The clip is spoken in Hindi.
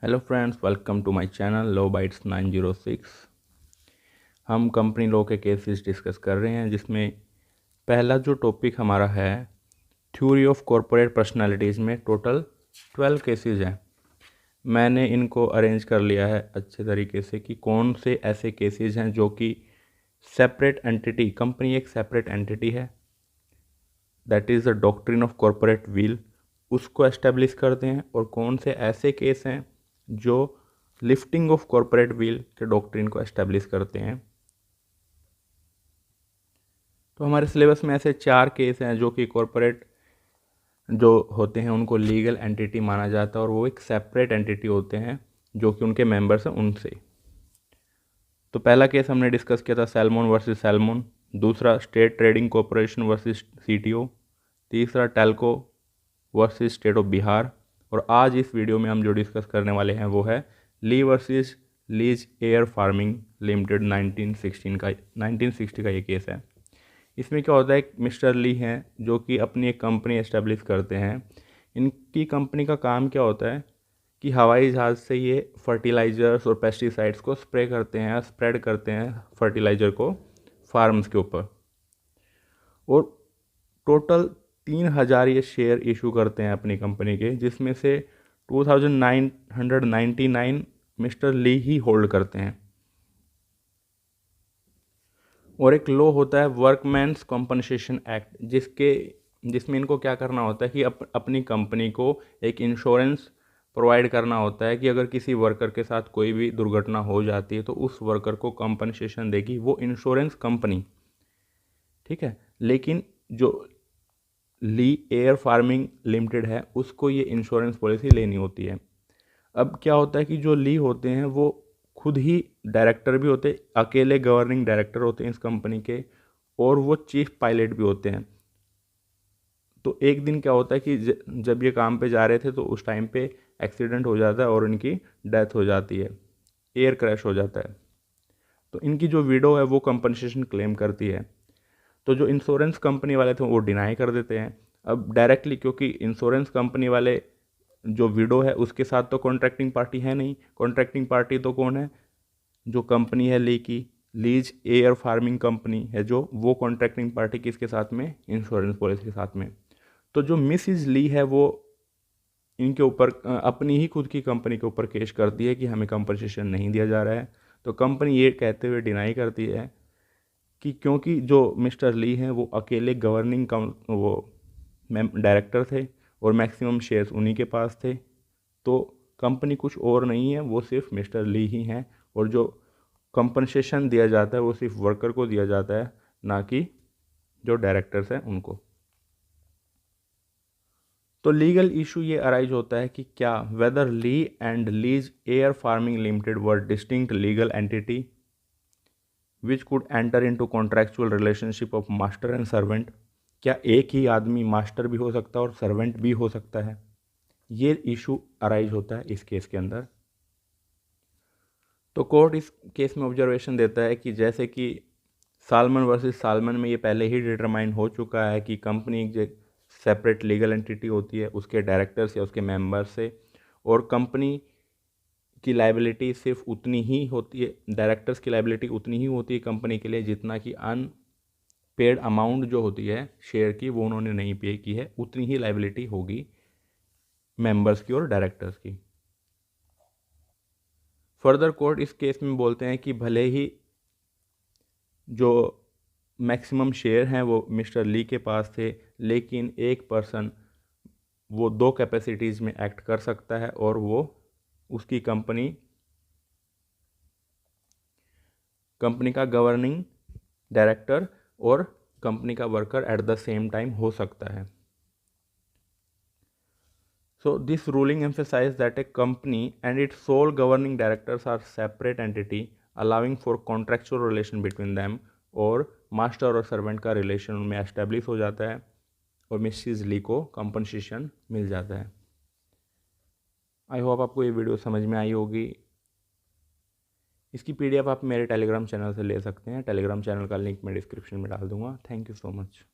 Hello friends, welcome to my channel law bytes 906। हम कंपनी लॉ के केसेस डिस्कस कर रहे हैं, जिसमें पहला जो टॉपिक हमारा है थ्योरी ऑफ कॉरपोरेट पर्सनालिटीज़ में टोटल 12 केसेस हैं। मैंने इनको अरेंज कर लिया है अच्छे तरीके से कि कौन से ऐसे केसेस हैं जो कि सेपरेट एंटिटी, कंपनी एक सेपरेट एंटिटी है, that is the doctrine of corporate will, उसको एस्टेब्लिश करते हैं, और कौन से ऐसे केस हैं जो लिफ्टिंग ऑफ कॉरपोरेट विल के डॉक्ट्रिन को एस्टेब्लिश करते हैं। तो हमारे सिलेबस में ऐसे 4 केस हैं जो कि कॉरपोरेट जो होते हैं उनको लीगल एंटिटी माना जाता है, और वो एक सेपरेट एंटिटी होते हैं जो कि उनके मेंबर्स हैं उनसे। तो पहला केस हमने डिस्कस किया था सैल्मोन वर्सेस सैल्मोन, दूसरा state trading corporation versus CTO, तीसरा Telco versus state of Bihar, और आज इस वीडियो में हम जो डिस्कस करने वाले हैं वो है Lee versus Lee's air farming limited 1960 का ये केस है। इसमें क्या होता है, एक मिस्टर ली हैं जो कि अपनी एक कंपनी एस्टेब्लिश करते हैं। इनकी कंपनी का काम क्या होता है कि हवाई जहाज़ से ये फर्टिलाइज़र्स और पेस्टिसाइड्स को स्प्रे करते हैं, स्प्रेड करते हैं फर्टिलाइज़र को फार्म्स के ऊपर, और टोटल 3000 ये शेयर इशू करते हैं अपनी कंपनी के, जिसमें से 2999 मिस्टर ली ही होल्ड करते हैं। और एक लॉ होता है वर्कमैन्स कॉम्पनसेशन एक्ट, जिसमें इनको क्या करना होता है कि अपनी कंपनी को एक इंश्योरेंस प्रोवाइड करना होता है कि अगर किसी वर्कर के साथ कोई भी दुर्घटना हो जाती है तो उस वर्कर को कॉम्पनसेशन देगी वो इंश्योरेंस कंपनी, ठीक है। लेकिन जो ली एयर फार्मिंग लिमिटेड है उसको ये इंश्योरेंस पॉलिसी लेनी होती है। अब क्या होता है कि जो ली होते हैं वो खुद ही डायरेक्टर भी होते हैं, अकेले गवर्निंग डायरेक्टर होते हैं इस कंपनी के, और वो चीफ पायलट भी होते हैं। तो एक दिन क्या होता है कि जब ये काम पे जा रहे थे तो उस टाइम पे एक्सीडेंट हो जाता है और इनकी डेथ हो जाती है, एयर क्रैश हो जाता है। तो इनकी जो विडो है वो कंपनसेशन क्लेम करती है। तो जो इंश्योरेंस कंपनी वाले थे वो डिनाई कर देते हैं। अब डायरेक्टली, क्योंकि इंश्योरेंस कंपनी वाले जो विडो है उसके साथ तो कॉन्ट्रैक्टिंग पार्टी है नहीं, कॉन्ट्रैक्टिंग पार्टी तो कौन है, जो कंपनी है ली की, लीज एयर फार्मिंग कंपनी है, जो वो कॉन्ट्रैक्टिंग पार्टी किसके साथ में, इंश्योरेंस पॉलिसी के साथ में। तो जो मिसिज ली है वो इनके ऊपर अपनी ही खुद की कंपनी के ऊपर केस करती है कि हमें कंपनसेशन नहीं दिया जा रहा है। तो कंपनी ये कहते हुए डिनाई करती है कि क्योंकि जो मिस्टर ली हैं वो अकेले गवर्निंग वो डायरेक्टर थे और मैक्सिमम शेयर्स उन्हीं के पास थे, तो कंपनी कुछ और नहीं है, वो सिर्फ मिस्टर ली ही हैं, और जो कंपनसेशन दिया जाता है वो सिर्फ वर्कर को दिया जाता है, ना कि जो डायरेक्टर्स हैं उनको। तो लीगल इशू ये अराइज होता है कि क्या whether Lee and Lee's air farming limited were distinct legal entity which could enter into contractual relationship of master and servant. क्या एक ही आदमी मास्टर भी हो सकता है और सर्वेंट भी हो सकता है, ये इशू अराइज होता है इस केस के अंदर। तो कोर्ट इस केस में ऑब्जर्वेशन देता है कि जैसे कि सालमन वर्सेस सालमन में ये पहले ही डिटरमाइन हो चुका है कि कंपनी एक सेपरेट लीगल एंटिटी होती है उसके डायरेक्टर्स या उसके मेंबर्स से, और कंपनी की लाइबिलिटी सिर्फ उतनी ही होती है, डायरेक्टर्स की लाइबिलिटी उतनी ही होती है कंपनी के लिए जितना कि अनपेड अमाउंट जो होती है शेयर की वो उन्होंने नहीं पे की है, उतनी ही लाइबिलिटी होगी मेंबर्स की और डायरेक्टर्स की। फर्दर कोर्ट इस केस में बोलते हैं कि भले ही जो मैक्सिमम शेयर हैं वो मिस्टर ली के पास थे, लेकिन एक पर्सन वो 2 कैपेसिटीज़ में एक्ट कर सकता है, और वो उसकी कंपनी का गवर्निंग डायरेक्टर और कंपनी का worker at the same time हो सकता है। So this ruling emphasizes that a company and its sole governing directors are separate entity allowing for contractual relation between them, और मास्टर और सर्वेंट का रिलेशन उनमें एस्टेब्लिश हो जाता है और मिसेस ली को कंपनसेशन मिल जाता है। आई होप आपको ये वीडियो समझ में आई होगी। इसकी पीडीएफ आप मेरे टेलीग्राम चैनल से ले सकते हैं, टेलीग्राम चैनल का लिंक मैं डिस्क्रिप्शन में डाल दूंगा। Thank you so much.